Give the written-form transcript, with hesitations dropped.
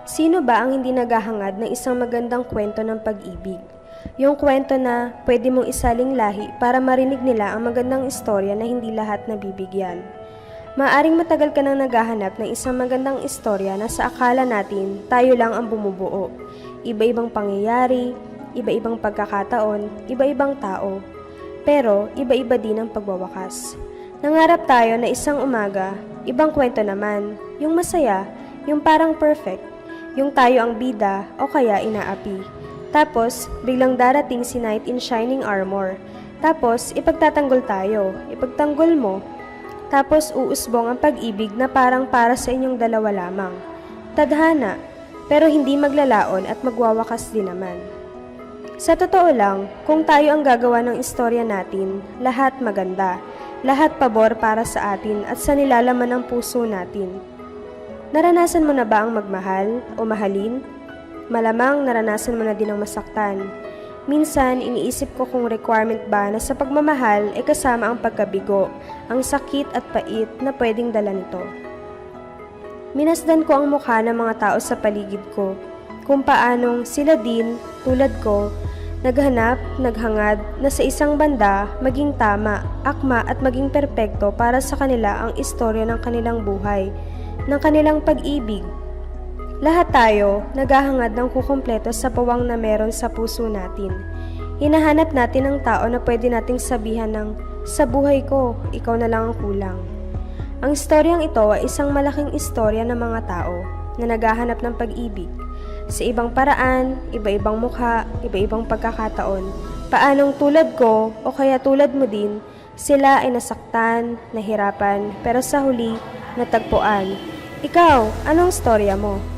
Sino ba ang hindi naghahangad ng isang magandang kwento ng pag-ibig? Yung kwento na pwede mong isaling lahi para marinig nila ang magandang istorya na hindi lahat nabibigyan. Maaring matagal ka nang naghahanap ng isang magandang istorya na sa akala natin tayo lang ang bumubuo. Iba-ibang pangyayari, iba-ibang pagkakataon, iba-ibang tao. Pero iba-iba din ang pagwawakas. Nangarap tayo na isang umaga, ibang kwento naman, yung masaya, yung parang perfect. Yung tayo ang bida o kaya inaapi. Tapos, biglang darating si Knight in Shining Armor. Tapos, ipagtatanggol tayo. Ipagtanggol mo. Tapos, uusbong ang pag-ibig na parang para sa inyong dalawa lamang. Tadhana, pero hindi maglalaon at magwawakas din naman. Sa totoo lang, kung tayo ang gagawa ng istorya natin, lahat maganda. Lahat pabor para sa atin at sa nilalaman ng puso natin. Naranasan mo na ba ang magmahal o mahalin? Malamang naranasan mo na din ang masaktan. Minsan, iniisip ko kung requirement ba na sa pagmamahal ay kasama ang pagkabigo, ang sakit at pait na pwedeng dala nito. Minasdan ko ang mukha ng mga tao sa paligid ko, kung paanong sila din, tulad ko, naghanap, naghangad na sa isang banda maging tama, akma at maging perpekto para sa kanila ang istorya ng kanilang buhay, ng kanilang pag-ibig. Lahat tayo naghahangad ng kukumpleto sa pawang na meron sa puso natin. Hinahanap natin ang tao na pwede nating sabihan ng, sa buhay ko, ikaw na lang ang kulang. Ang istoryang ito ay isang malaking istorya ng mga tao na naghahanap ng pag-ibig. Sa ibang paraan, iba-ibang mukha, iba-ibang pagkakataon. Paanong tulad ko o kaya tulad mo din, sila ay nasaktan, nahirapan, pero sa huli, natagpuan. Ikaw, anong storya mo?